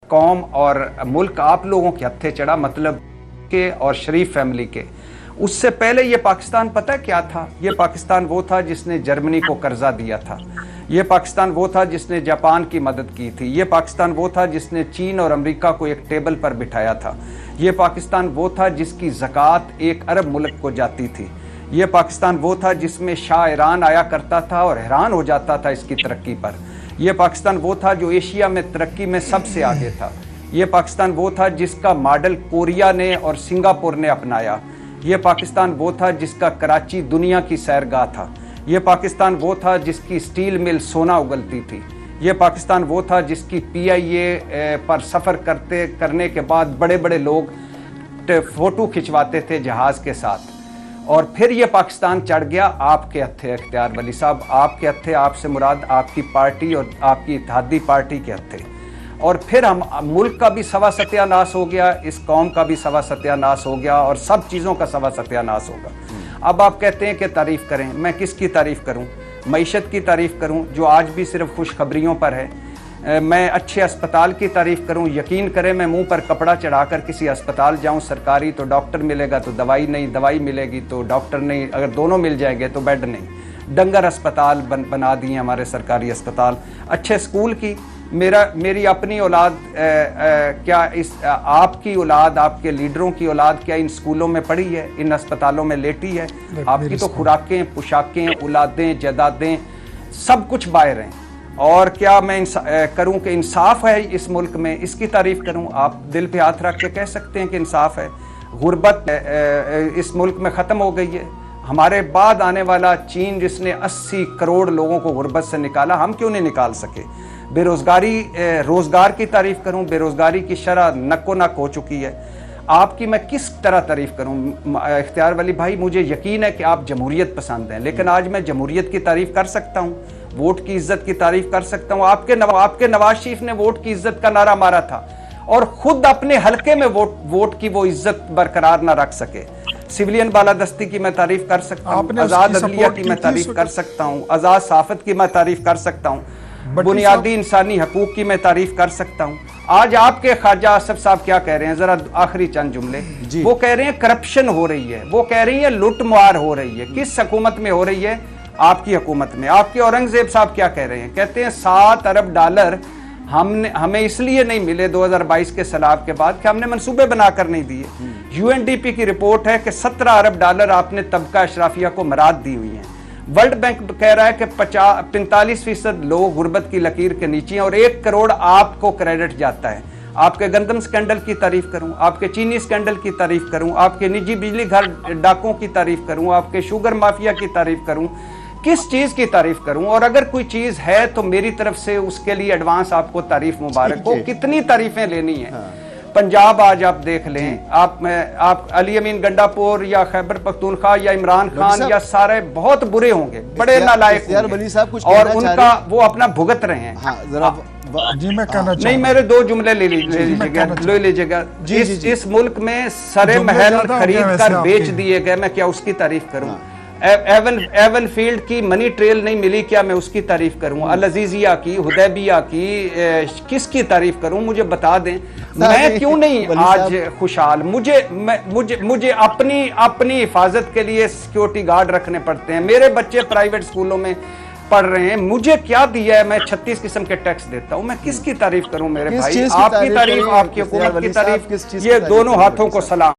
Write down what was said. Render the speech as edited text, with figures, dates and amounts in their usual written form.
कौम और मुल्क आप लोगों के हत्थे चढ़ा, मतलब के और शरीफ फैमिली के। उससे पहले ये पाकिस्तान पता क्या था? ये पाकिस्तान वो था जिसने जर्मनी को कर्जा दिया था। ये पाकिस्तान वो था जिसने जापान की मदद की थी। ये पाकिस्तान वो था जिसने चीन और अमेरिका को एक टेबल पर बिठाया था। ये पाकिस्तान वो था जिसकी ज़कात 1 अरब मुल्क को जाती थी। ये पाकिस्तान वो था जिसमें शाह ईरान आया करता था और हैरान हो जाता था इसकी तरक्की पर। यह पाकिस्तान वो था जो एशिया में तरक्की में सबसे आगे था। ये पाकिस्तान वो था जिसका मॉडल कोरिया ने और सिंगापुर ने अपनाया। ये पाकिस्तान वो था जिसका कराची दुनिया की सैरगाह था। ये पाकिस्तान वो था जिसकी स्टील मिल सोना उगलती थी। ये पाकिस्तान वो था जिसकी PIA पर सफ़र करने के बाद बड़े बड़े लोग फ़ोटो खिंचवाते थे जहाज़ के साथ। और फिर ये पाकिस्तान चढ़ गया आपके हत्थे। इख्तियार वली साहब, आपके हत्थे, आपसे मुराद आपकी पार्टी और आपकी इत्तेहादी पार्टी के हत्थे। और फिर हम मुल्क का भी सवा सत्यानाश हो गया, इस कौम का भी सवा सत्यानाश हो गया और सब चीज़ों का सवा सत्यानाश होगा। अब आप कहते हैं कि तारीफ़ करें, मैं किसकी तारीफ़ करूं? मईशत की तारीफ़ करूं जो आज भी सिर्फ खुशखबरियों पर है? मैं अच्छे अस्पताल की तारीफ़ करूं? यकीन करें मैं मुंह पर कपड़ा चढ़ाकर किसी अस्पताल जाऊं सरकारी तो डॉक्टर मिलेगा तो दवाई नहीं, दवाई मिलेगी तो डॉक्टर नहीं, अगर दोनों मिल जाएंगे तो बेड नहीं। डंगर अस्पताल बना दिए हमारे सरकारी अस्पताल। अच्छे स्कूल की मेरी अपनी औलाद क्या इस आपकी औलाद, आपके लीडरों की औलाद क्या इन स्कूलों में पढ़ी है, इन अस्पतालों में लेटी है? आपकी तो खुराकें, पोशाकें, औलादें, जायदादें सब कुछ बाहर हैं। और क्या मैं करूं कि इंसाफ है इस मुल्क में, इसकी तारीफ करूं? आप दिल पे हाथ रख के कह सकते हैं कि इंसाफ है। गुर्बत इस मुल्क में ख़त्म हो गई है। हमारे बाद आने वाला चीन जिसने 80 करोड़ लोगों को गुर्बत से निकाला, हम क्यों नहीं निकाल सके? बेरोज़गारी, रोज़गार की तारीफ़ करूं? बेरोज़गारी की शरह नक्को नक हो चुकी है। आपकी मैं किस तरह तारीफ़ करूं? इख्तियार वली भाई, मुझे यकीन है कि आप जमहूरियत पसंद हैं, लेकिन आज मैं जमहूरियत की तारीफ़ कर सकता हूं, वोट की इज्जत की तारीफ़ कर सकता हूं। आपके नवाज शरीफ ने वोट की इज्जत का नारा मारा था और खुद अपने हल्के में वोट की वो इज्जत बरकरार ना रख सके। सिविलियन बालादस्ती की मैं तारीफ़ कर सकता हूँ, आज़ाद अदलिया की मैं तारीफ़ कर सकता हूँ, आज़ाद सहाफ़त की मैं तारीफ़ कर सकता हूँ, बुनियादी इंसानी हकूक की मैं तारीफ़ कर सकता हूँ। आज आपके ख्वाजा आसफ साहब क्या कह रहे हैं? ज़रा आखिरी चंद जुमले। वो कह रहे हैं करप्शन हो रही है, वो कह रही है लुट मार हो रही है। किस हुकूमत में हो रही है? आपकी हुकूमत में। आपके औरंगजेब साहब क्या कह रहे हैं? कहते हैं 7 अरब डॉलर हमें इसलिए नहीं मिले 2022 के सैलाब के बाद कि हमने मंसूबे बनाकर नहीं दिए। UNDP की रिपोर्ट है कि 17 अरब डॉलर आपने तबका अशराफिया को मराद दी हुई हैं। वर्ल्ड बैंक कह रहा है कि 45% लोग गुर्बत की लकीर के नीचे हैं और 1 करोड़ आपको क्रेडिट जाता है। आपके गंदम स्कैंडल की तारीफ करूं, आपके चीनी स्कैंडल की तारीफ करूं, आपके निजी बिजली घर डाकों की तारीफ करूं, आपके शुगर माफिया की तारीफ करूं, किस चीज की तारीफ करूं? और अगर कोई चीज है तो मेरी तरफ से उसके लिए एडवांस आपको तारीफ मुबारक हो। कितनी तारीफें लेनी है? पंजाब आज आप देख लें, आप अली अमीन गंडापुर या खैबर पख्तूनख्वा या इमरान खान या सारे बहुत बुरे होंगे, बड़े नालायक होंगे और उनका वो अपना भुगत रहे हैं। जी मैं कहना नहीं, मेरे 2 जुमले ले लीजिएगा। इस मुल्क में सरे महल खरीद कर बेच दिए गए, मैं क्या उसकी तारीफ करूं? एवन फील्ड की मनी ट्रेल नहीं मिली, क्या मैं उसकी तारीफ करूं? अल अजीजिया की, हुदैबिया की, किसकी तारीफ करूं? मुझे बता दें। मैं क्यों नहीं आज खुशहाल? मुझे अपनी हिफाजत के लिए सिक्योरिटी गार्ड रखने पड़ते हैं। मेरे बच्चे प्राइवेट स्कूलों में पढ़ रहे हैं, मुझे क्या दिया है? मैं 36 किस्म के टैक्स देता हूं। मैं किसकी तारीफ करूं मेरे भाई? आपकी तारीफ, आपकी हुकूमत की तारीफ, ये दोनों हाथों को सलाम।